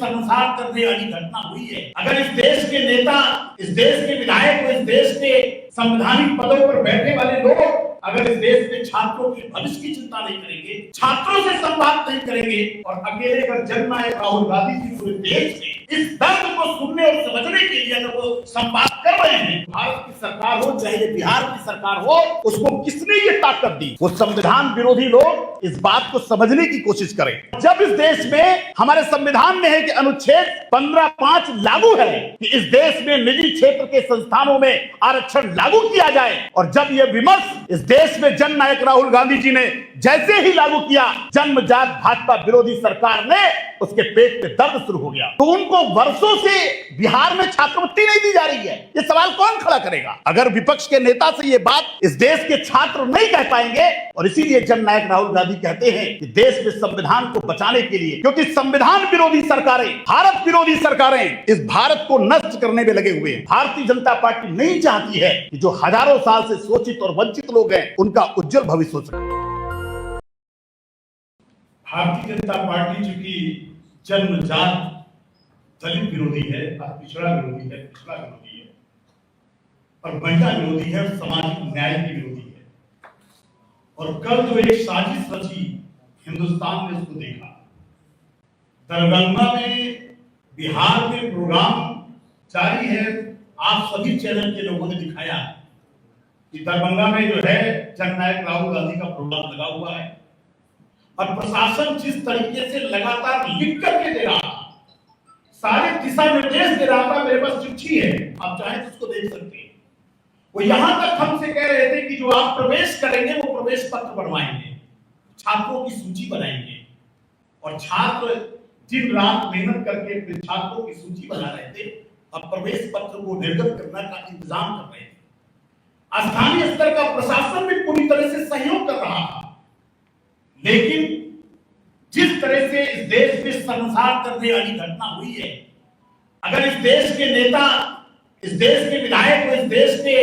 शर्मसार करने वाली घटना हुई है। अगर इस देश के नेता, इस देश के विधायक, इस देश के संवैधानिक पदों पर बैठने वाले लोग अगर इस देश में छात्रों के भविष्य की चिंता नहीं करेंगे, छात्रों से संवाद नहीं करेंगे और अकेले अगर जननायक राहुल गांधी जी पूरे देश में इस दर्द को सुनने और समझने के लिए अगर वो संवाद कर रहे हैं, भारत की सरकार हो चाहे बिहार की सरकार हो, उसको किसने ये ताकत दी? वो संविधान विरोधी लोग इस बात को समझने की कोशिश करें। जब इस देश में हमारे संविधान में है कि अनुच्छेद 15(5) लागू है कि इस देश में निजी क्षेत्र के संस्थानों में आरक्षण लागू किया जाए, और जब यह विमर्श इस देश में जननायक राहुल गांधी जी ने जैसे ही लागू किया, जन्मजात भाजपा विरोधी सरकार ने उसके पेट में दर्द शुरू हो गया। तो उनको वर्षों से बिहार में छात्रवृत्ति नहीं दी जा रही है, ये सवाल कौन खड़ा करेगा? अगर विपक्ष के नेता से ये बात इस देश के छात्र नहीं कह पाएंगे, और इसीलिए जननायक राहुल गांधी कहते हैं कि देश में संविधान को बचाने के लिए, क्योंकि संविधान विरोधी सरकारें, भारत विरोधी सरकारें इस भारत को नष्ट करने में लगे हुए हैं। भारतीय जनता पार्टी नहीं चाहती है कि जो हजारों साल से शोषित और वंचित लोग हैं उनका उज्जवल भविष्य हो सके। भारतीय जनता पार्टी चूंकि जन्मजात दलित विरोधी है, पिछड़ा विरोधी है, पिछड़ा विरोधी है और महिला विरोधी है, सामाजिक न्याय की विरोधी है। और कल जो एक साजिश रची हिंदुस्तान ने उसको देखा। दरभंगा में बिहार में प्रोग्राम जारी है, आप सभी चैनल के लोगों ने दिखाया कि दरभंगा में जो है जननायक राहुल गांधी का प्रोग्राम लगा हुआ है और प्रशासन जिस तरीके से लगातार लिख करके दे रहा, सारे दिशा निर्देश दे रहा था। मेरे पास चिट्ठी है, आप चाहें तो उसको देख सकते हैं। वो यहां तक हमसे कह रहे थे कि जो आप प्रवेश करेंगे वो प्रवेश पत्र बनवाएंगे, छात्रों की सूची बनाएंगे, और छात्र दिन रात मेहनत करके फिर छात्रों की सूची बना रहे थे और प्रवेश पत्र को निर्गत करने का इंतजाम कर रहे थे। स्थानीय स्तर का प्रशासन भी पूरी तरह से सहयोग कर रहा था, लेकिन जिस तरह से इस देश में शर्मसार करने वाली घटना हुई है, अगर इस देश के नेता, इस देश के विधायक, इस देश के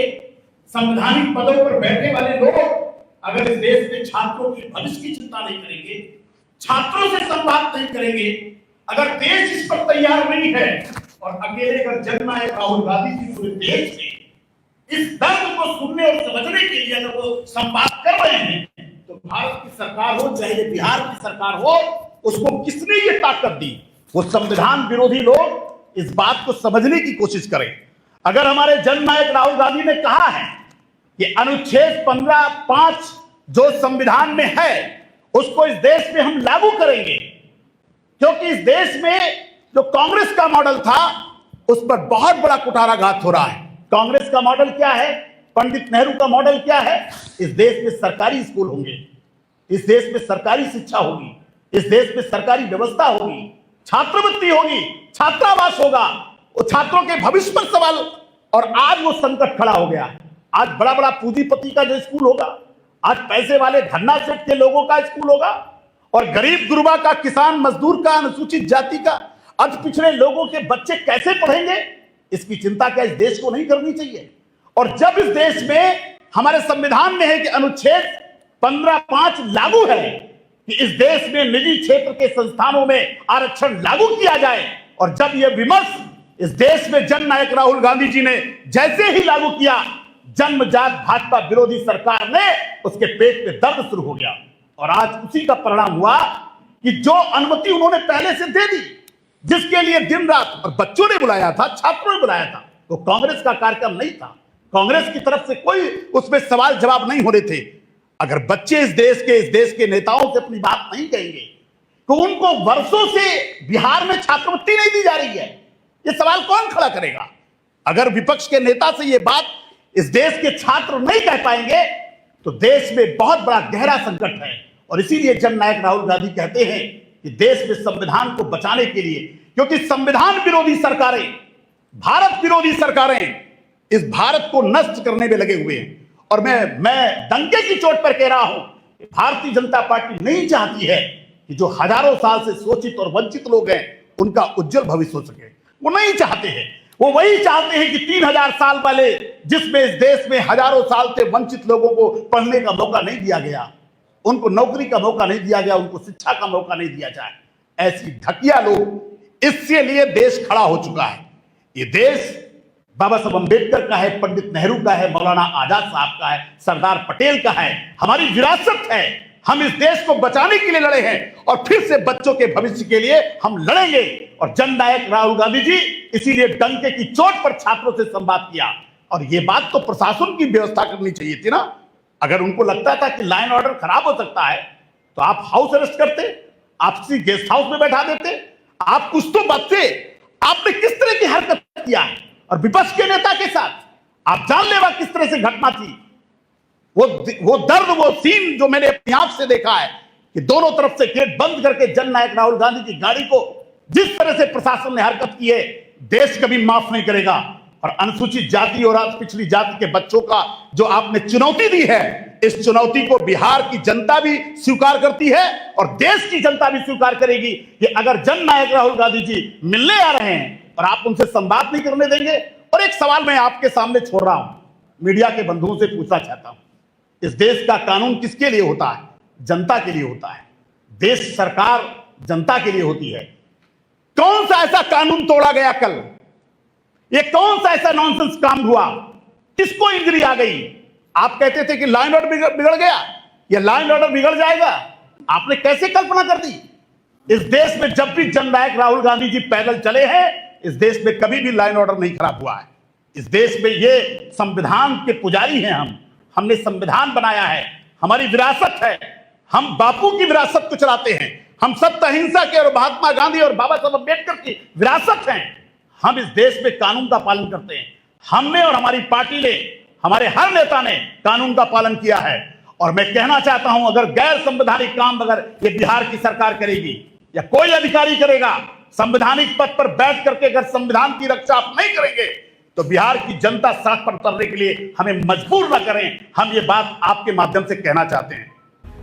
संवैधानिक पदों पर बैठने वाले लोग अगर इस देश में छात्रों के भविष्य की चिंता नहीं करेंगे, छात्रों से संवाद नहीं करेंगे, अगर देश इस पर तैयार नहीं है और अकेले अगर जननायक राहुल गांधी जी पूरे देश में इस दर्द को सुनने और समझने के लिए अगर वो संवाद कर रहे हैं, तो भारत की सरकार हो चाहे बिहार की सरकार हो, उसको किसने ये ताकत दी? वो संविधान विरोधी लोग इस बात को समझने की कोशिश करें। अगर हमारे जननायक राहुल गांधी ने कहा है कि अनुच्छेद 15(5) जो संविधान में है उसको इस देश में हम लागू करेंगे, क्योंकि इस देश में जो कांग्रेस का मॉडल था उस पर बहुत बड़ा कुठाराघात हो रहा है। कांग्रेस का मॉडल क्या है? पंडित नेहरू का मॉडल क्या है? इस देश में सरकारी स्कूल होंगे, इस देश में सरकारी शिक्षा होगी, इस देश में सरकारी व्यवस्था होगी, छात्रवृत्ति होगी, छात्रावास होगा, वो छात्रों के भविष्य पर सवाल। और आज वो संकट खड़ा हो गया। आज बड़ा बड़ा पूंजीपति का जो स्कूल होगा, आज पैसे वाले धन्ना सेठ के लोगों का स्कूल होगा, और गरीब गुरबा का, किसान मजदूर का, अनुसूचित जाति का, अति पिछड़े लोगों के बच्चे कैसे पढ़ेंगे? इसकी चिंता क्या इस देश को नहीं करनी चाहिए? और जब इस देश में हमारे संविधान में है कि अनुच्छेद 15(5) लागू है कि इस देश में निजी क्षेत्र के संस्थानों में आरक्षण लागू किया जाए, और जब यह विमर्श इस देश में जननायक राहुल गांधी जी ने जैसे ही लागू किया, जन्मजात भाजपा विरोधी सरकार ने उसके पेट में दर्द शुरू हो गया। और आज उसी का परिणाम हुआ कि जो अनुमति उन्होंने पहले से दे दी, जिसके लिए दिन रात और बच्चों ने बुलाया था, छात्रों ने बुलाया था, वो कांग्रेस का कार्यक्रम नहीं था। कांग्रेस की तरफ से कोई उसमें सवाल जवाब नहीं हो रहे थे। अगर बच्चे इस देश के नेताओं से अपनी बात नहीं कहेंगे तो उनको वर्षों से बिहार में छात्रवृत्ति नहीं दी जा रही है, ये सवाल कौन खड़ा करेगा? अगर विपक्ष के नेता से ये बात इस देश के छात्र नहीं कह पाएंगे तो देश में बहुत बड़ा गहरा संकट है। और इसीलिए जननायक राहुल गांधी कहते हैं कि देश में संविधान को बचाने के लिए, क्योंकि संविधान विरोधी सरकारें, भारत विरोधी सरकारें इस भारत को नष्ट करने में लगे हुए हैं। और मैं डंके की चोट पर कह रहा हूं, भारतीय जनता पार्टी नहीं चाहती है कि जो हजारों साल से शोषित और वंचित लोग हैं उनका उज्जवल भविष्य हो सके। वो नहीं चाहते हैं। वो वही चाहते हैं कि 3000 साल पहले जिसमें इस देश में हजारों साल से वंचित लोगों को पढ़ने का मौका नहीं दिया गया, उनको नौकरी का मौका नहीं दिया गया, उनको शिक्षा का मौका नहीं दिया जाए, ऐसी ढकिया लोग इसके लिए देश खड़ा हो चुका है। ये देश बाबा साहब अंबेडकर का है, पंडित नेहरू का है, मौलाना आजाद साहब का है, सरदार पटेल का है, हमारी विरासत है। हम इस देश को बचाने के लिए लड़े हैं और फिर से बच्चों के भविष्य के लिए हम लड़ेंगे। और जननायक राहुल गांधी जी इसीलिए डंके की चोट पर छात्रों से संवाद किया। और यह बात तो प्रशासन की व्यवस्था करनी चाहिए थी ना। अगर उनको लगता था कि लाइन ऑर्डर खराब हो सकता है तो आप हाउस अरेस्ट करते, आप किसी गेस्ट हाउस में बैठा देते, आप कुछ तो बचते। आपने किस तरह की हरकत किया है और विपक्ष के नेता के साथ आप जानलेवा किस तरह से घटना थी। वो दर्द, वो सीन जो मैंने अपनी आंख से देखा है कि दोनों तरफ से गेट बंद करके जननायक राहुल गांधी की गाड़ी को जिस तरह से प्रशासन ने हरकत की है, देश कभी माफ नहीं करेगा। और अनुसूचित जाति और पिछड़ी जाति के बच्चों का जो आपने चुनौती दी है, इस चुनौती को बिहार की जनता भी स्वीकार करती है और देश की जनता भी स्वीकार करेगी कि अगर जननायक राहुल गांधी जी मिलने आ रहे हैं और आप उनसे संवाद नहीं करने देंगे। और एक सवाल मैं आपके सामने छोड़ रहा हूं, मीडिया के बंधुओं से पूछना चाहता हूं, इस देश का कानून किसके लिए होता है? जनता के लिए होता है। देश सरकार जनता के लिए होती है। कौन सा ऐसा कानून तोड़ा गया कल? ये कौन सा ऐसा नॉनसेंस काम हुआ? किसको इंजरी आ गई? आप कहते थे कि लाइन ऑर्डर बिगड़ गया, या लाइन ऑर्डर बिगड़ जाएगा। आपने कैसे कल्पना कर दी? इस देश में जब भी जननायक राहुल गांधी जी पैदल चले हैं, इस देश में कभी भी लाइन ऑर्डर नहीं खराब हुआ है। इस देश में ये संविधान के पुजारी हैं हमने संविधान बनाया है, हमारी विरासत है। हम बापू की विरासत को चलाते हैं। हम सत्य अहिंसा के और महात्मा गांधी और बाबा साहब अम्बेडकर की विरासत हैं। हम इस देश में कानून का पालन करते हैं। हमने और हमारी पार्टी ने, हमारे हर नेता ने कानून का पालन किया है। और मैं कहना चाहता हूं, अगर गैर संवैधानिक काम अगर ये बिहार की सरकार करेगी या कोई अधिकारी करेगा, संवैधानिक पद पर बैठ करके अगर संविधान की रक्षा आप नहीं करेंगे तो बिहार की जनता सड़क पर उतरने के लिए हमें मजबूर न करें। हम ये बात आपके माध्यम से कहना चाहते हैं।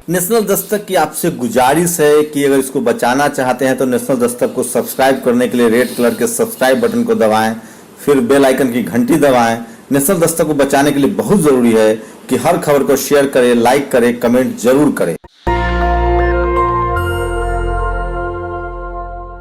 नेशनल दस्तक की आपसे गुजारिश है कि अगर इसको बचाना चाहते हैं तो नेशनल दस्तक को सब्सक्राइब करने के लिए रेड कलर के सब्सक्राइब बटन को दबाएं, फिर बेल आइकन की घंटी दबाएं। नेशनल दस्तक को बचाने के लिए बहुत जरूरी है कि हर खबर को शेयर करें, लाइक करें, कमेंट जरूर करें।